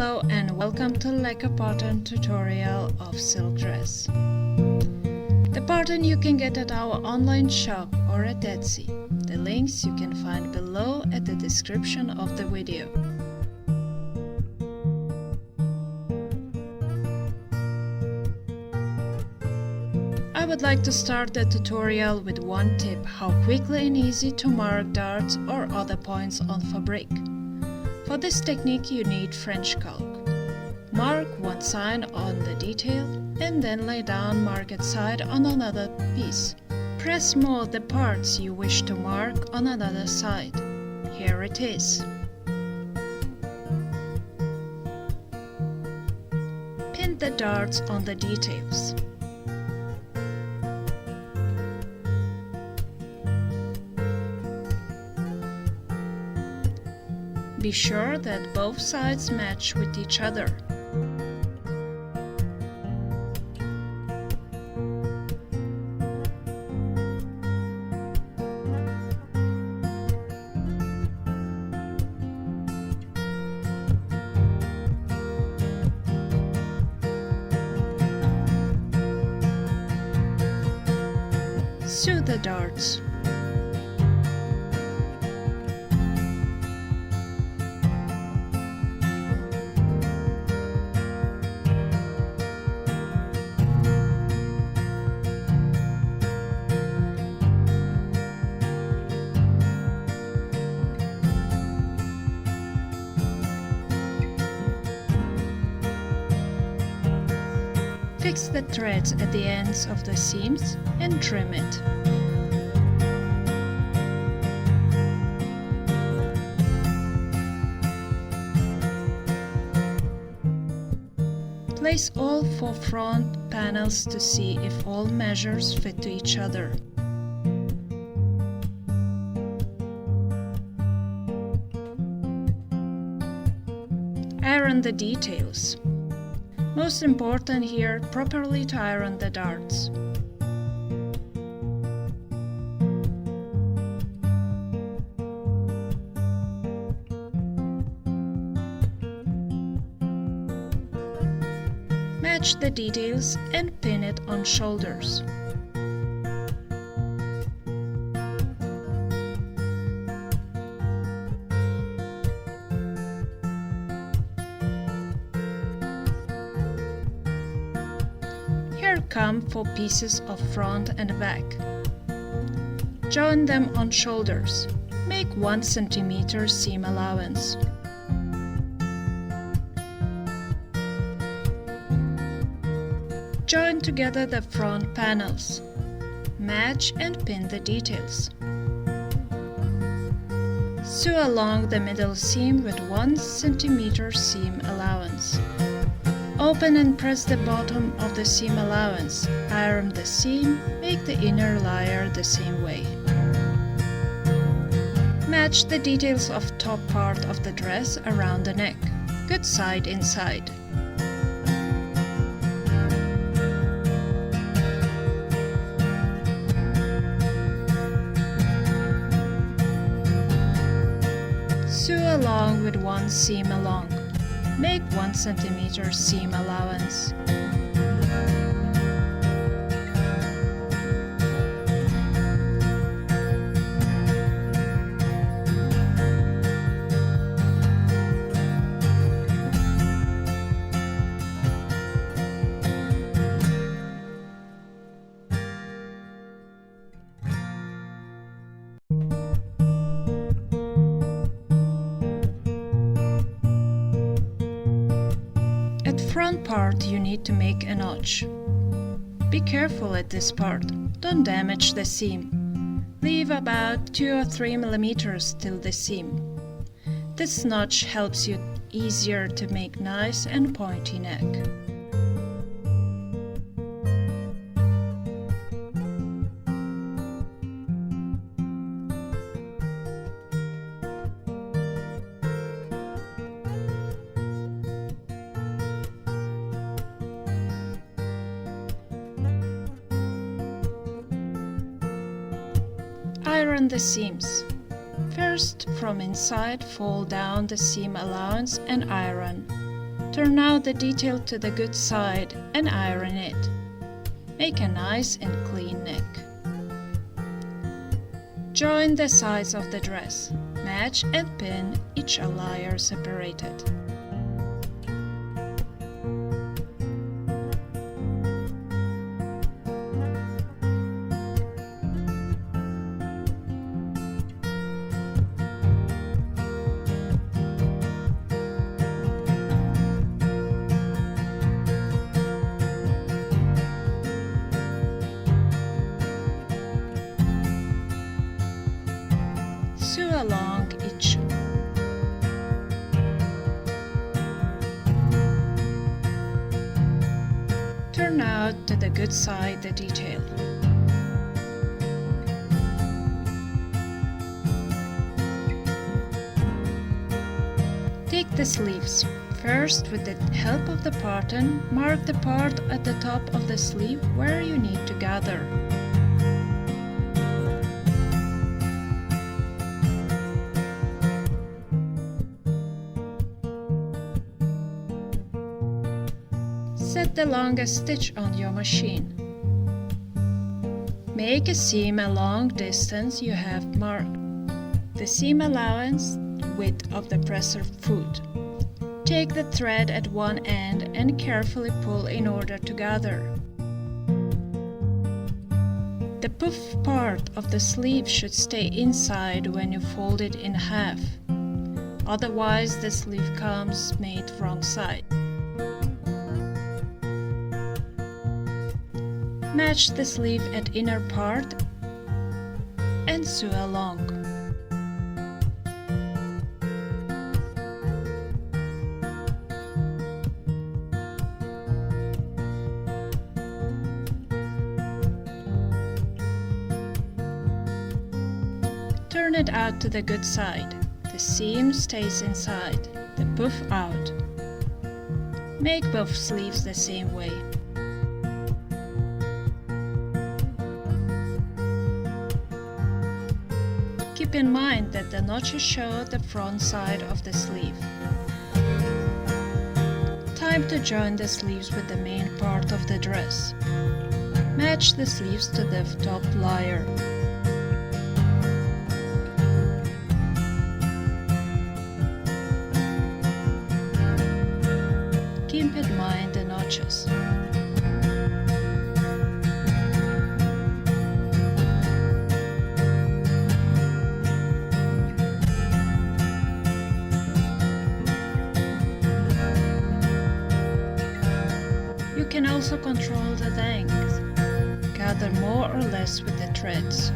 Hello and welcome to LEKA pattern tutorial of silk dress. The pattern you can get at our online shop or at Etsy. The links you can find below at the description of the video. I would like to start the tutorial with one tip how quickly and easy to mark darts or other points on fabric. For this technique you need French caulk. Mark one side on the detail and then lay down marked side on another piece. Press mold the parts you wish to mark on another side. Here it is. Pin the darts on the details. Be sure that both sides match with each other. Sew the darts. Fix the threads at the ends of the seams and trim it. Place all 4 front panels to see if all measures fit to each other. Iron the details. Most important here, properly to iron the darts. Match the details and pin it on shoulders. Here come 4 pieces of front and back. Join them on shoulders. Make 1 cm seam allowance. Join together the front panels. Match and pin the details. Sew along the middle seam with 1 cm seam allowance. Open and press the bottom of the seam allowance. Iron the seam, make the inner layer the same way. Match the details of top part of the dress around the neck. Good side inside. Sew along with 1 seam along. Make 1 cm seam allowance. At front part you need to make a notch. Be careful at this part, don't damage the seam. Leave about 2 or 3 mm till the seam. This notch helps you easier to make nice and pointy neck. Iron the seams. First, from inside, fold down the seam allowance and iron. Turn out the detail to the good side and iron it. Make a nice and clean neck. Join the sides of the dress. Match and pin each layer separated. Sew along each. Turn out to the good side the detail. Take the sleeves. First, with the help of the pattern, mark the part at the top of the sleeve where you need to gather. Set the longest stitch on your machine. Make a seam a long distance you have marked. The seam allowance width of the presser foot. Take the thread at one end and carefully pull in order to gather. The puff part of the sleeve should stay inside when you fold it in half. Otherwise, the sleeve comes made wrong side. Match the sleeve at inner part and sew along. Turn it out to the good side. The seam stays inside, the puff out. Make both sleeves the same way. Keep in mind that the notches show the front side of the sleeve. Time to join the sleeves with the main part of the dress. Match the sleeves to the top layer. Keep in mind the notches. You can also control the length. Gather more or less with the threads.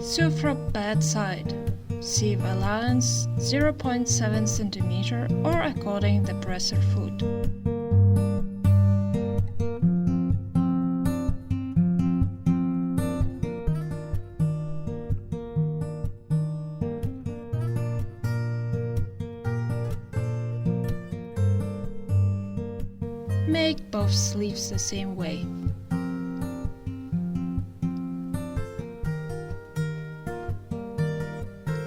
Sew from bad side. Seam allowance 0.7 cm or according the presser foot. Make both sleeves the same way.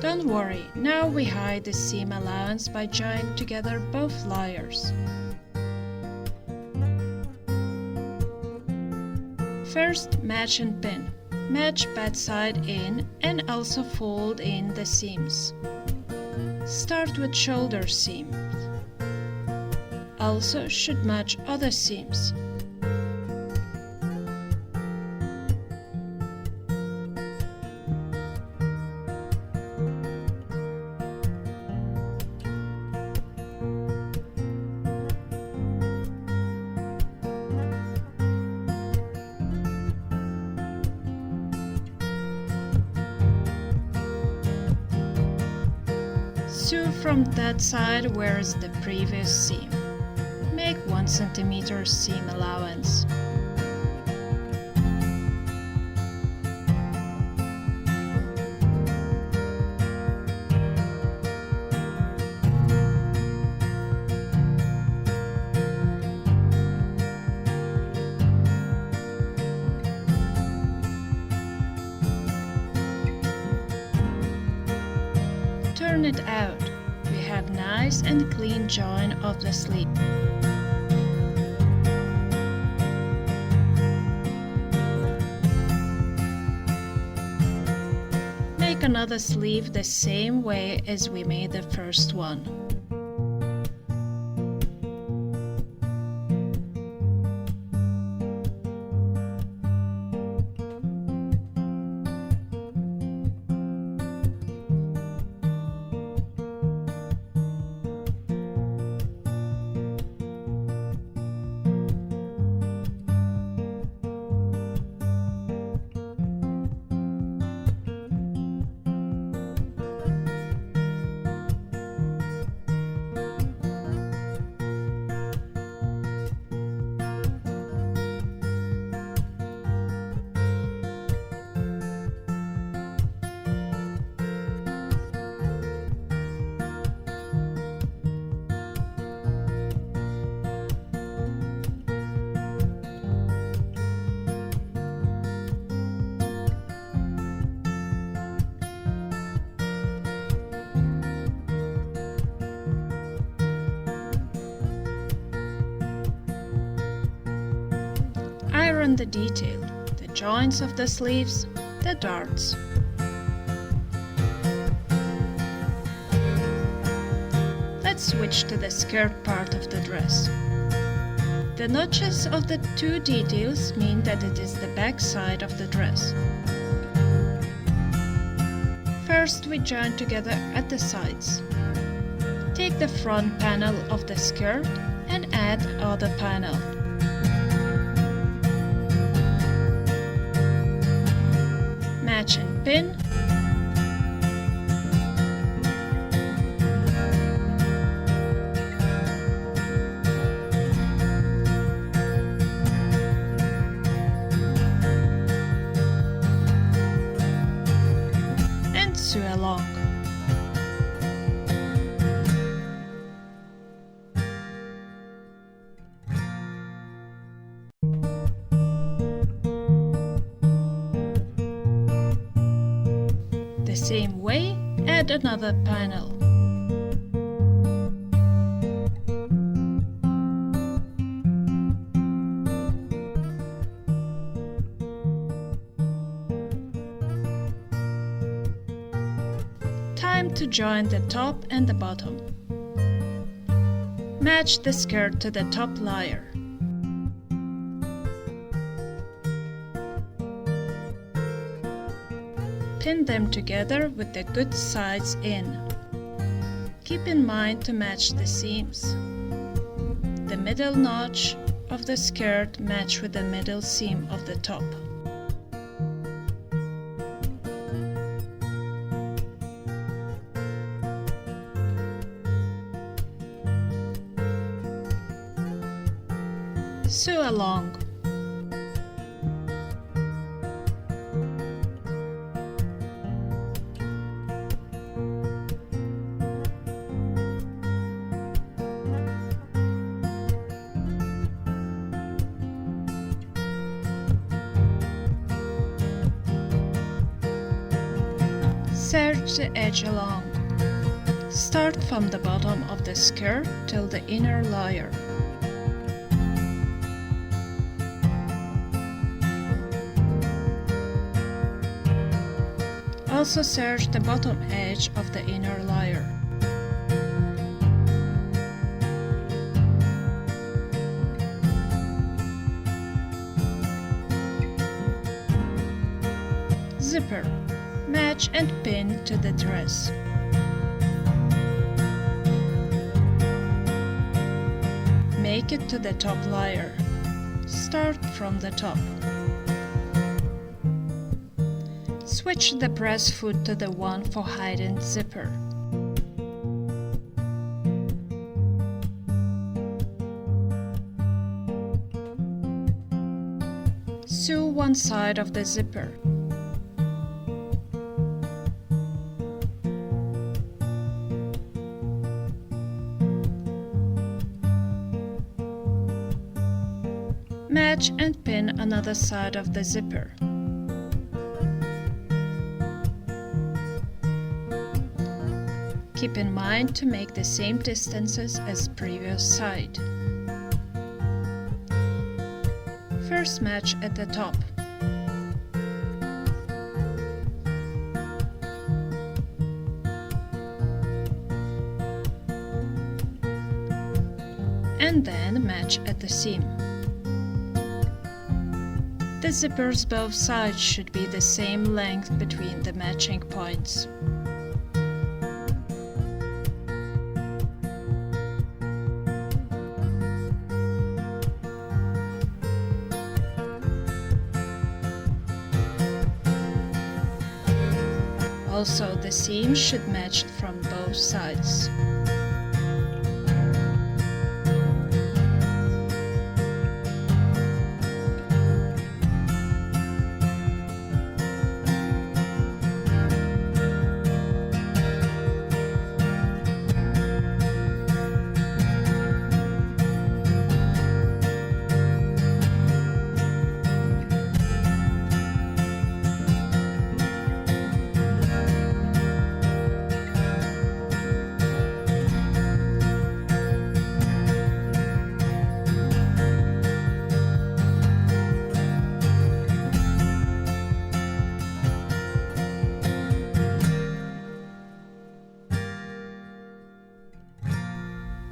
Don't worry, now we hide the seam allowance by joining together both layers. First, match and pin. Match bad side in and also fold in the seams. Start with shoulder seam. Also should match other seams. Sew from that side where is the previous seam. Make 1 cm seam allowance. it out. We have nice and clean join of the sleeve. Make another sleeve the same way as we made the first one. Iron the detail, the joints of the sleeves, the darts. Let's switch to the skirt part of the dress. The notches of the two details mean that it is the back side of the dress. First we join together at the sides. Take the front panel of the skirt and add other panel. Match and pin. And sew along. The same way, add another panel. Time to join the top and the bottom. Match the skirt to the top layer. Pin them together with the good sides in. Keep in mind to match the seams. The middle notch of the skirt match with the middle seam of the top. Sew along. Serge the edge along. Start from the bottom of the skirt till the inner layer. Also serge the bottom edge of the inner layer. Zipper. Match and pin to the dress. Make it to the top layer. Start from the top. Switch the press foot to the one for hidden zipper. Sew one side of the zipper. Match and pin another side of the zipper. Keep in mind to make the same distances as previous side. First match at the top. And then match at the seam. The zippers both sides should be the same length between the matching points. Also, the seam should match from both sides.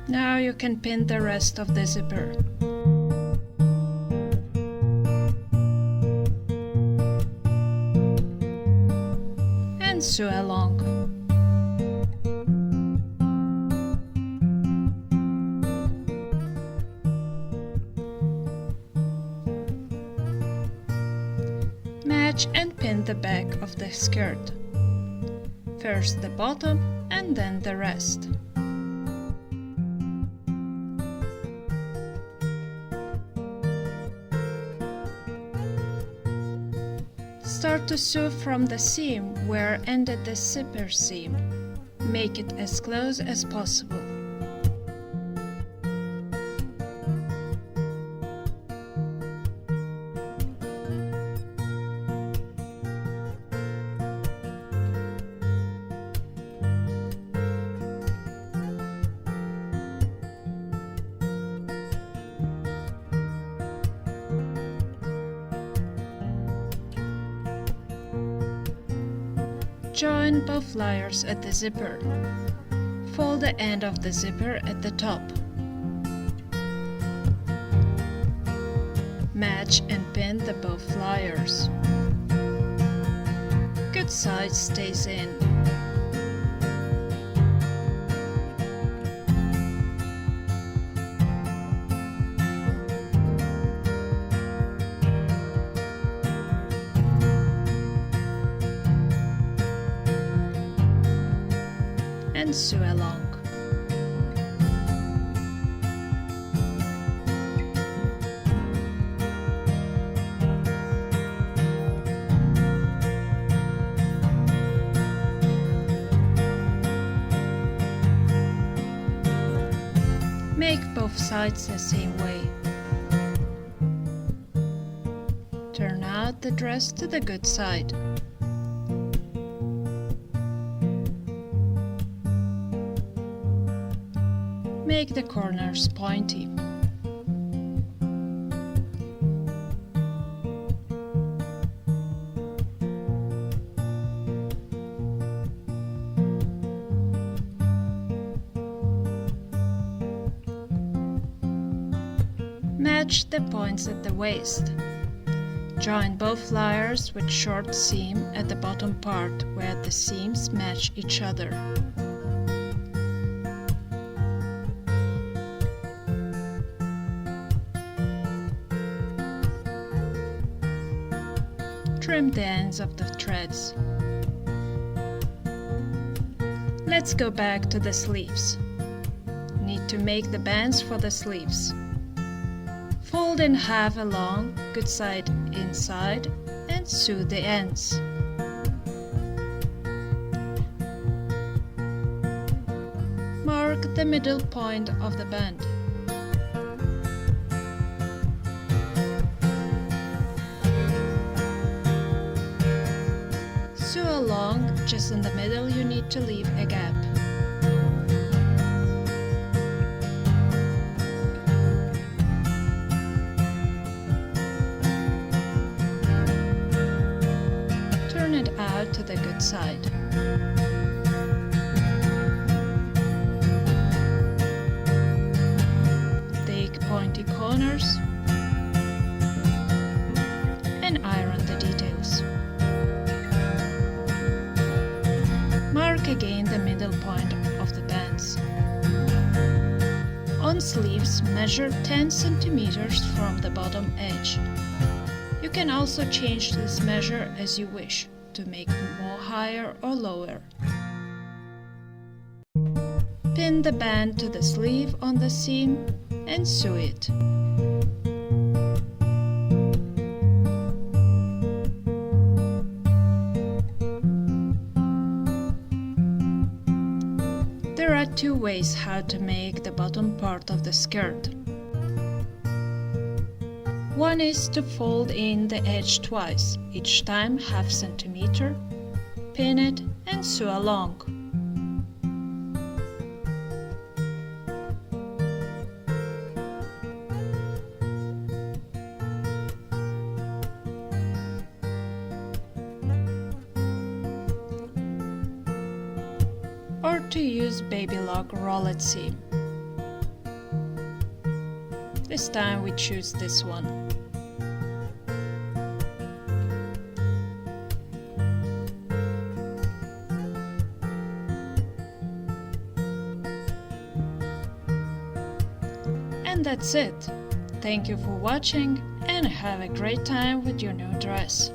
Now you can pin the rest of the zipper. And sew along. Match and pin the back of the skirt. First the bottom and then the rest. Start to sew from the seam where ended the zipper seam. Make it as close as possible. Join both layers at the zipper. Fold the end of the zipper at the top. Match and pin the both layers. Good side stays in. And sew along. Make both sides the same way. Turn out the dress to the good side. Make the corners pointy. Match the points at the waist. Join both layers with short seam at the bottom part where the seams match each other. Trim the ends of the threads. Let's go back to the sleeves. Need to make the bands for the sleeves. Fold in half along, good side inside, and sew the ends. Mark the middle point of the band. Sew along, just in the middle you need to leave a gap. side. Take pointy corners and iron the details. Mark again the middle point of the bands. On sleeves, measure 10 cm from the bottom edge. You can also change this measure as you wish to make more higher or lower. Pin the band to the sleeve on the seam and sew it. There are two ways how to make the bottom part of the skirt. One is to fold in the edge twice, each time ½ centimeter, pin it and sew along. Or to use baby lock rollet seam. This time we choose this one. And that's it. Thank you for watching and have a great time with your new dress.